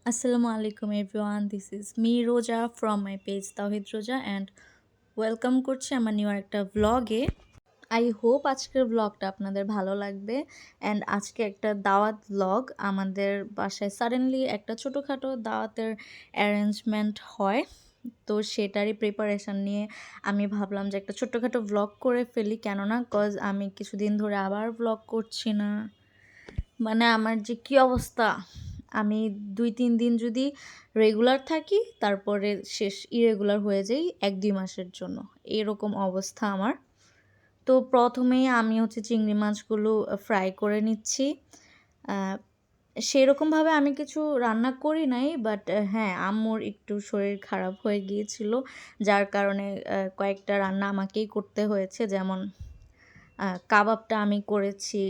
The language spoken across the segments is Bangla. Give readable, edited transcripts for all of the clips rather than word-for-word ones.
Assalamu alaikum everyone. This is me Roja from my page Tawhid Roja and welcome করছি আমার নিউ একটা ভ্লগে। আই হোপ আজকের ভ্লগটা আপনাদের ভালো লাগবে। অ্যান্ড আজকে একটা দাওয়াত ভ্লগ। আমাদের বাসায় সাডেনলি একটা ছোটোখাটো দাওয়াতের অ্যারেঞ্জমেন্ট হয়, তো সেটারই প্রিপারেশান নিয়ে আমি ভাবলাম যে একটা ছোট্টখাটো ভ্লগ করে ফেলি, কেননা কজ আমি কিছুদিন ধরে আবার ভ্লগ করছি না। মানে আমার যে কী অবস্থা, আমি 2-3 দিন যদি রেগুলার থাকি তারপরে শেষ ইরেগুলার হয়ে যাই 1-2 মাসের জন্য, এরকম অবস্থা আমার। তো প্রথমেই আমি হচ্ছে চিংড়ি মাছগুলো ফ্রাই করে নিচ্ছি। সেরকমভাবে আমি কিছু রান্না করি নাই, বাট হ্যাঁ, আম্মুর একটু শরীর খারাপ হয়ে গিয়েছিল, যার কারণে কয়েকটা রান্না আমাকেই করতে হয়েছে। যেমন কাবাবটা আমি করেছি,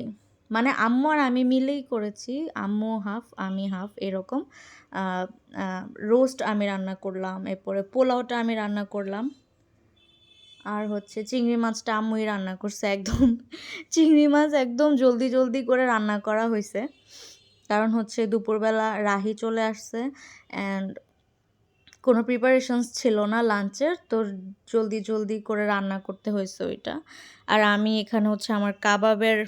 মানে আম্মু আর আমি মিলেই করেছি, আম্মু হাফ আমি হাফ এরকম। রোস্ট আমি রান্না করলাম, এরপরে পোলাওটা আমি রান্না করলাম, আর হচ্ছে চিংড়ি মাছটা আম্মুই রান্না করছে। একদম চিংড়ি মাছ একদম জলদি জলদি করে রান্না করা হয়েছে, কারণ হচ্ছে দুপুরবেলা রাহি চলে আসছে অ্যান্ড কোনো প্রিপারেশনস ছিল না লাঞ্চের, তো জলদি জলদি করে রান্না করতে হয়েছে ওইটা। আর আমি এখানে হচ্ছে আমার কাবাবের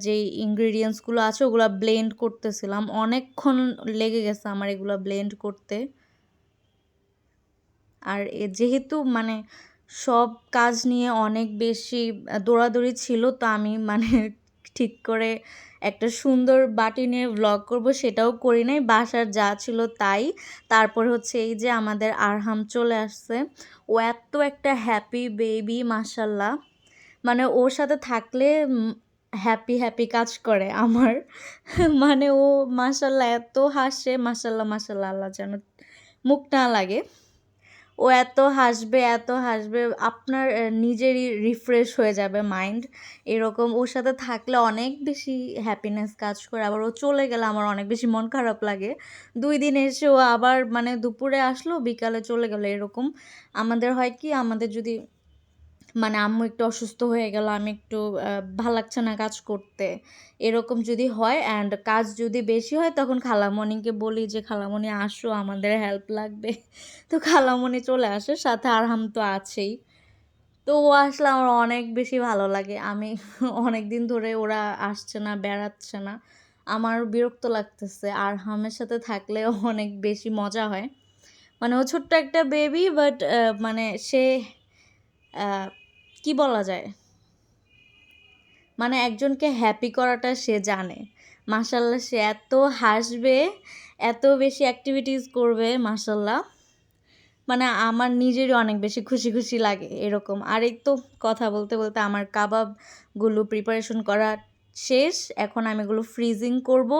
যেই ইনগ্রিডিয়েন্টসগুলো আছে ওগুলো ব্লেন্ড করতেছিলাম, অনেকক্ষণ লেগে গেছে আমার এগুলো ব্লেন্ড করতে। আর যেহেতু মানে সব কাজ নিয়ে অনেক বেশি দৌড়াদৌড়ি ছিল, তো আমি মানে ঠিক করে একটা সুন্দর বাটি নিয়ে ভ্লগ করব সেটাও করি নাই, বাসার যা ছিল তাই। তারপর হচ্ছে এই যে আমাদের আরহাম চলে আসছে, ও এত একটা হ্যাপি বেবি মাশাল্লাহ, মানে ওর সাথে থাকলে হ্যাপি হ্যাপি কাজ করে আমার। মানে ও মাশাল্লাহ এত হাসে, মাশাল্লাহ মাশাল্লাহ, আল্লাহ যেন মুখ না লাগে। ও এত হাসবে এত হাসবে, আপনার নিজেরই রিফ্রেশ হয়ে যাবে মাইন্ড। এরকম ওর সাথে থাকলে অনেক বেশি হ্যাপিনেস কাজ করে। আবার ও চলে গেলে আমার অনেক বেশি মন খারাপ লাগে। 2 দিন এসে ও আবার মানে দুপুরে আসলো বিকালে চলে গেলো, এরকম আমাদের হয় কি, আমাদের যদি মানে আম্মু একটু অসুস্থ হয়ে গেল, আমি একটু ভাল লাগছে না কাজ করতে, এরকম যদি হয় অ্যান্ড কাজ যদি বেশি হয়, তখন খালামণিকে বলি যে খালামণি আসো আমাদের হেল্প লাগবে, তো খালামণি চলে আসে, সাথে আরহাম তো আছেই। তো ও আসলে আমার অনেক বেশি ভালো লাগে। আমি অনেক দিন ধরে ওরা আসছে না, বেড়াচ্ছে না, আমার বিরক্ত লাগতেছে। আরহামের সাথে থাকলে অনেক বেশি মজা হয়। মানে ও ছোট্ট একটা বেবি, বাট মানে সে কি বলা যায়, মানে একজনকে হ্যাপি করাটা সে জানে। মাশাল্লাহ সে এত হাসবে, এত বেশি অ্যাক্টিভিটিস করবে মাশাল্লাহ, মানে আমার নিজেরই অনেক বেশি খুশি খুশি লাগে এরকম। আর এই তো কথা বলতে বলতে আমার কাবাবগুলো প্রিপারেশন করা শেষ, এখন আমি এগুলো ফ্রিজিং করব।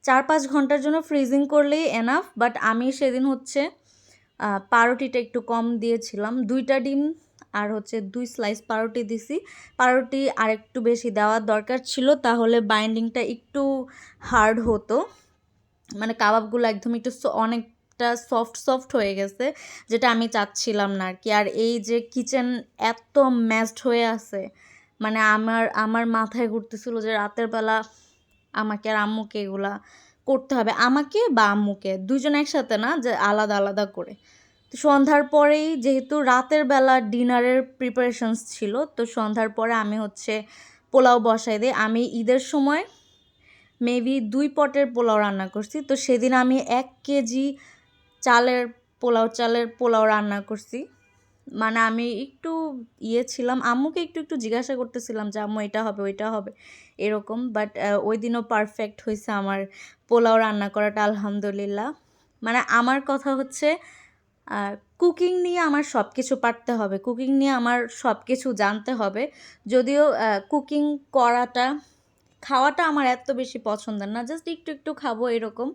4-5 ঘন্টার জন্য ফ্রিজিং করলেই এনাফ। বাট আমি সেদিন হচ্ছে পাউরুটিটা একটু কম দিয়েছিলাম, 2টা ডিম আর হচ্ছে 2 স্লাইস পাউরুটি দিছি। পাউরুটি আর একটু বেশি দেওয়ার দরকার ছিল, তাহলে বাইন্ডিংটা একটু হার্ড হতো, মানে কাবাবগুলো একদম একটু অনেকটা সফট সফট হয়ে গেছে, যেটা আমি চাচ্ছিলাম না আর কি। আর এই যে কিচেন এত ম্যাশড হয়ে আছে, মানে আমার আমার মাথায় ঘুরতেছিল যে রাতের বেলা আমাকে আর আম্মুকে এগুলা করতে হবে, আমাকে বা আম্মুকে, দুজন একসাথে না, যে আলাদা আলাদা করে। তো সন্ধ্যার পরেই, যেহেতু রাতের বেলা ডিনারের প্রিপারেশনস ছিল, তো সন্ধ্যার পরে আমি হচ্ছে পোলাও বসাই দিই। আমি ঈদের সময় মেবি 2 পটের পোলাও রান্না করছি, তো সেদিন আমি 1 কেজি চালের পোলাও রান্না করছি। মানে আমি একটু ছিলাম, আম্মুকে একটু একটু জিজ্ঞাসা করতেছিলাম যে আম্মু এটা হবে ওইটা হবে এরকম, বাট ওই দিনও পারফেক্ট হয়েছে আমার পোলাও রান্না করাটা আলহামদুলিল্লাহ। মানে আমার কথা হচ্ছে কুকিং নিয়ে আমার সব কিছু পারতে হবে, কুকিং নিয়ে আমার সব কিছু জানতে হবে। যদিও কুকিং করাটা, খাওয়াটা আমার এত বেশি পছন্দের না, জাস্ট একটু একটু খাবো এরকম,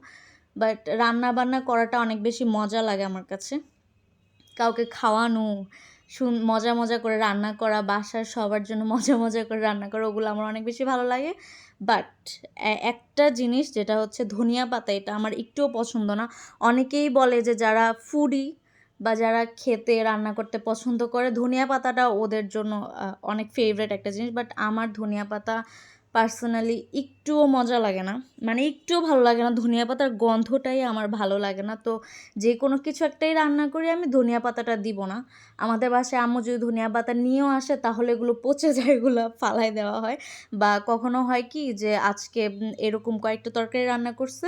বাট রান্না বান্না করাটা অনেক বেশি মজা লাগে আমার কাছে। কাউকে খাওয়ানো, মজা মজা করে রান্না করা, বাসার সবার জন্য মজা মজা করে রান্না করা, ওগুলো আমার অনেক বেশি ভালো লাগে। বাট একটা জিনিস যেটা হচ্ছে ধনিয়া পাতা, এটা আমার একটুও পছন্দ না। অনেকেই বলে যে যারা ফুডি বা যারা খেতে রান্না করতে পছন্দ করে, ধনিয়া পাতাটা ওদের জন্য অনেক ফেভারিট একটা জিনিস, বাট আমার ধনিয়া পাতা পার্সোনালি একটুও মজা লাগে না, মানে একটুও ভালো লাগে না। ধনিয়া পাতার গন্ধটাই আমার ভালো লাগে না। তো যে কোনো কিছু একটাই রান্না করি আমি, ধনিয়া পাতাটা দিব না। আমাদের বাসায় আম্মু যদি ধনিয়া পাতা নিয়েও আসে তাহলে এগুলো পচে যায়, এগুলো ফালাই দেওয়া হয়। বা কখনো হয় কি যে আজকে এরকম কয়েকটা তরকারি রান্না করছে,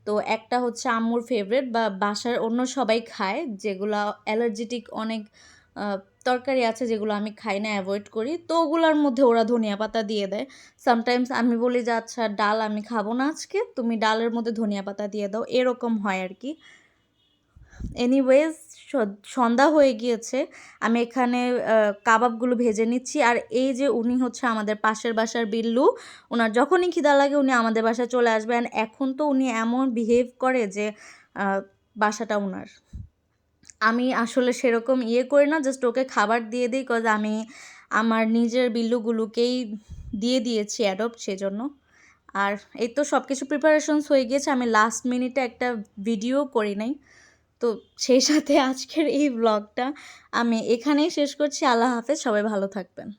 তো একটা হচ্ছে আম্মুর ফেভারিট বা বাসার অন্য সবাই খায়, যেগুলা অ্যালার্জেটিক অনেক তরকারি আছে যেগুলো আমি খাই না, অ্যাভয়েড করি, তো ওগুলোর মধ্যে ওরা ধনিয়া পাতা দিয়ে দেয়। সামটাইমস আমি বলি যে আচ্ছা ডাল আমি খাবো না আজকে, তুমি ডালের মধ্যে ধনিয়া পাতা দিয়ে দাও, এরকম হয় আর কি। এনিওয়েজ, সন্ধ্যা হয়ে গিয়েছে, আমি এখানে কাবাবগুলো ভেজে নিচ্ছি। আর এই যে উনি হচ্ছে আমাদের পাশের বাসার বিল্লু, ওনার যখনই খিদা লাগে উনি আমাদের বাসায় চলে আসবেন। এখন তো উনি এমন বিহেভ করে যে বাসাটা ওনার। আমি আসলে সেরকম করি না, জাস্ট ওকে খাবার দিয়ে দিই, কজ আমি আমার নিজের বিল্লুগুলোকেই দিয়ে দিয়েছি অ্যাডপ্ট, সেজন্য। আর এই তো সব কিছু প্রিপারেশনস হয়ে গিয়েছে, আমি লাস্ট মিনিটে একটা ভিডিও করি নাই। তো সেই সাথে আজকের এই ব্লগটা আমি এখানেই শেষ করছি। আল্লাহ হাফেজ, সবাই ভালো থাকবেন।